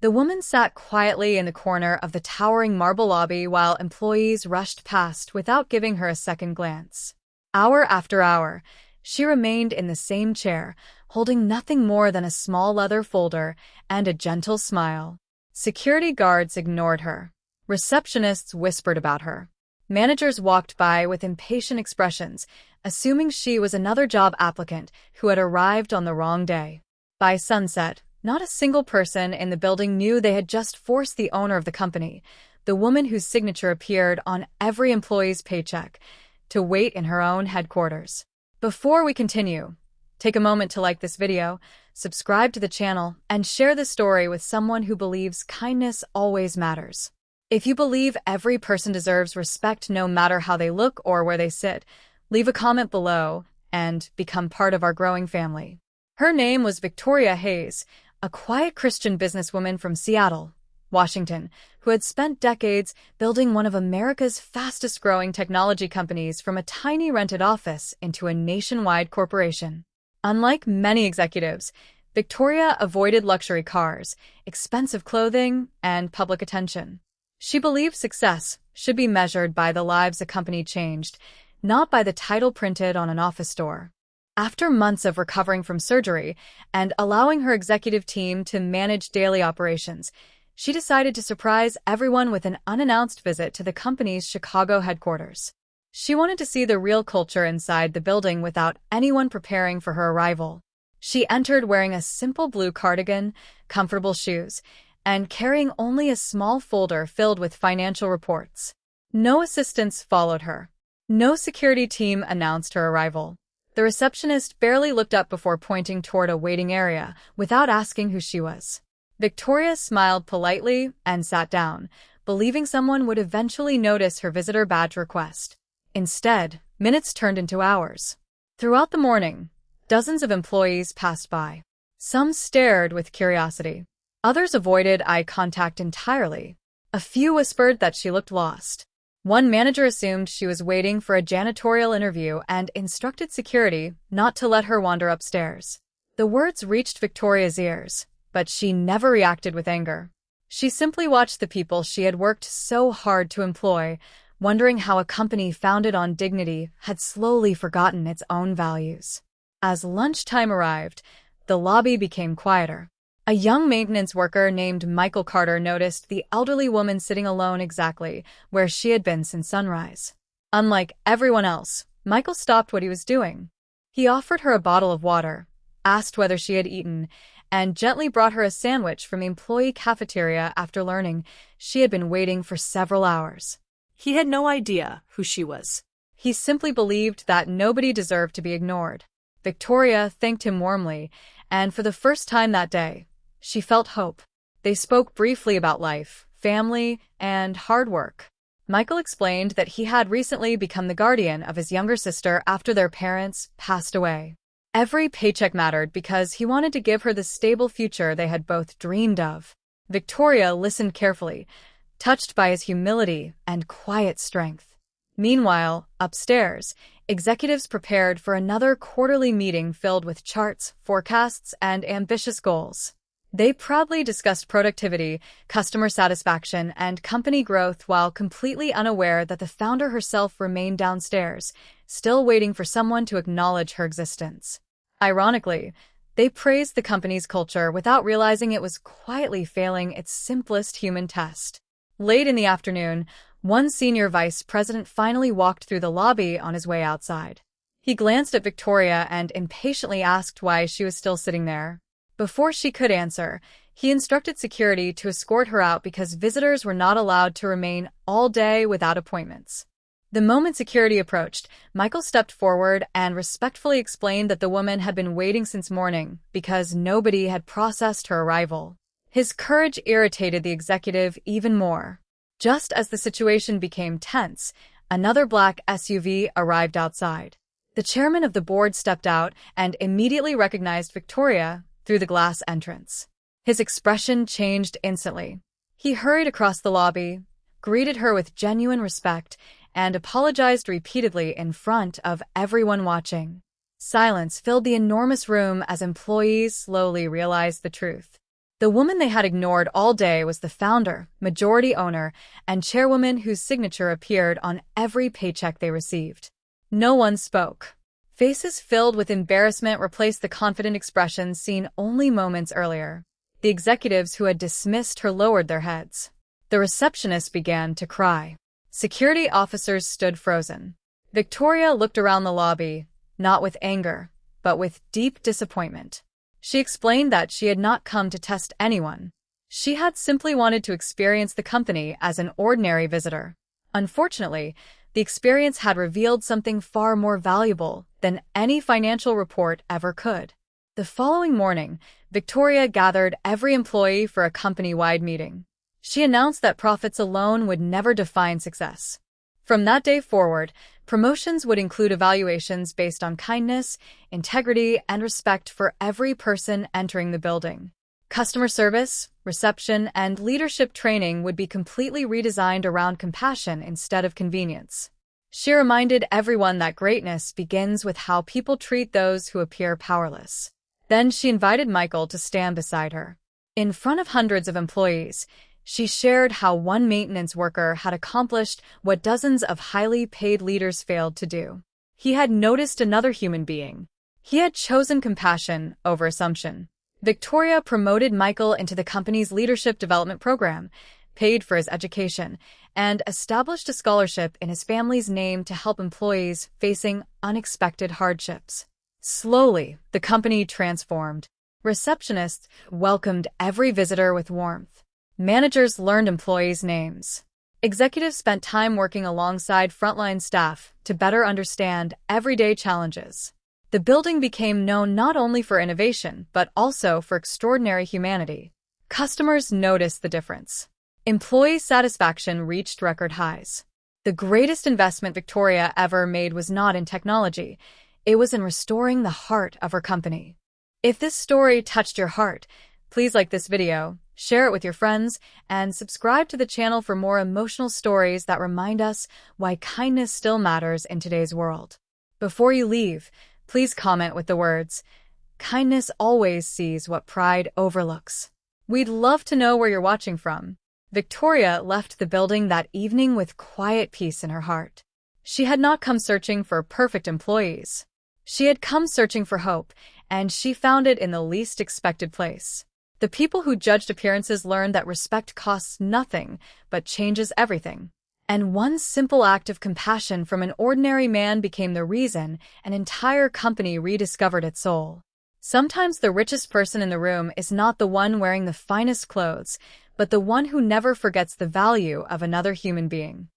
The woman sat quietly in the corner of the towering marble lobby while employees rushed past without giving her a second glance. Hour after hour, she remained in the same chair, holding nothing more than a small leather folder and a gentle smile. Security guards ignored her. Receptionists whispered about her. Managers walked by with impatient expressions, assuming she was another job applicant who had arrived on the wrong day. By sunset, not a single person in the building knew they had just forced the owner of the company, the woman whose signature appeared on every employee's paycheck, to wait in her own headquarters. Before we continue, take a moment to like this video, subscribe to the channel, and share this story with someone who believes kindness always matters. If you believe every person deserves respect no matter how they look or where they sit, leave a comment below and become part of our growing family. Her name was Victoria Hayes, a quiet Christian businesswoman from Seattle, Washington, who had spent decades building one of America's fastest-growing technology companies from a tiny rented office into a nationwide corporation. Unlike many executives, Victoria avoided luxury cars, expensive clothing, and public attention. She believed success should be measured by the lives a company changed, not by the title printed on an office door. After months of recovering from surgery and allowing her executive team to manage daily operations, she decided to surprise everyone with an unannounced visit to the company's Chicago headquarters. She wanted to see the real culture inside the building without anyone preparing for her arrival. She entered wearing a simple blue cardigan, comfortable shoes, and carrying only a small folder filled with financial reports. No assistants followed her. No security team announced her arrival. The receptionist barely looked up before pointing toward a waiting area without asking who she was. Victoria smiled politely and sat down, believing someone would eventually notice her visitor badge request. Instead, minutes turned into hours. Throughout the morning, dozens of employees passed by. Some stared with curiosity. Others avoided eye contact entirely. A few whispered that she looked lost. One manager assumed she was waiting for a janitorial interview and instructed security not to let her wander upstairs. The words reached Victoria's ears, but she never reacted with anger. She simply watched the people she had worked so hard to employ, wondering how a company founded on dignity had slowly forgotten its own values. As lunchtime arrived, the lobby became quieter. A young maintenance worker named Michael Carter noticed the elderly woman sitting alone exactly where she had been since sunrise. Unlike everyone else, Michael stopped what he was doing. He offered her a bottle of water, asked whether she had eaten, and gently brought her a sandwich from the employee cafeteria after learning she had been waiting for several hours. He had no idea who she was. He simply believed that nobody deserved to be ignored. Victoria thanked him warmly, and for the first time that day, she felt hope. They spoke briefly about life, family, and hard work. Michael explained that he had recently become the guardian of his younger sister after their parents passed away. Every paycheck mattered because he wanted to give her the stable future they had both dreamed of. Victoria listened carefully, touched by his humility and quiet strength. Meanwhile, upstairs, executives prepared for another quarterly meeting filled with charts, forecasts, and ambitious goals. They proudly discussed productivity, customer satisfaction, and company growth while completely unaware that the founder herself remained downstairs, still waiting for someone to acknowledge her existence. Ironically, they praised the company's culture without realizing it was quietly failing its simplest human test. Late in the afternoon, one senior vice president finally walked through the lobby on his way outside. He glanced at Victoria and impatiently asked why she was still sitting there. Before she could answer, he instructed security to escort her out because visitors were not allowed to remain all day without appointments. The moment security approached, Michael stepped forward and respectfully explained that the woman had been waiting since morning because nobody had processed her arrival. His courage irritated the executive even more. Just as the situation became tense, another black SUV arrived outside. The chairman of the board stepped out and immediately recognized Victoria through the glass entrance. His expression changed instantly. He hurried across the lobby, greeted her with genuine respect, and apologized repeatedly in front of everyone watching. Silence filled the enormous room as employees slowly realized the truth. The woman they had ignored all day was the founder, majority owner, and chairwoman whose signature appeared on every paycheck they received. No one spoke. Faces filled with embarrassment replaced the confident expressions seen only moments earlier. The executives who had dismissed her lowered their heads. The receptionist began to cry. Security officers stood frozen. Victoria looked around the lobby, not with anger, but with deep disappointment. She explained that she had not come to test anyone. She had simply wanted to experience the company as an ordinary visitor. Unfortunately, the experience had revealed something far more valuable than any financial report ever could. The following morning, Victoria gathered every employee for a company-wide meeting. She announced that profits alone would never define success. From that day forward, promotions would include evaluations based on kindness, integrity, and respect for every person entering the building. Customer service, reception, and leadership training would be completely redesigned around compassion instead of convenience. She reminded everyone that greatness begins with how people treat those who appear powerless. Then she invited Michael to stand beside her. In front of hundreds of employees, she shared how one maintenance worker had accomplished what dozens of highly paid leaders failed to do. He had noticed another human being. He had chosen compassion over assumption. Victoria promoted Michael into the company's leadership development program, paid for his education, and established a scholarship in his family's name to help employees facing unexpected hardships. Slowly, the company transformed. Receptionists welcomed every visitor with warmth. Managers learned employees' names. Executives spent time working alongside frontline staff to better understand everyday challenges. The building became known not only for innovation, but also for extraordinary humanity. Customers noticed the difference. Employee satisfaction reached record highs. The greatest investment Victoria ever made was not in technology. It was in restoring the heart of her company. If this story touched your heart, please like this video, share it with your friends, and subscribe to the channel for more emotional stories that remind us why kindness still matters in today's world. Before you leave, please comment with the words, "Kindness always sees what pride overlooks." We'd love to know where you're watching from. Victoria left the building that evening with quiet peace in her heart. She had not come searching for perfect employees. She had come searching for hope, and she found it in the least expected place. The people who judged appearances learned that respect costs nothing, but changes everything. And one simple act of compassion from an ordinary man became the reason an entire company rediscovered its soul. Sometimes the richest person in the room is not the one wearing the finest clothes, but the one who never forgets the value of another human being.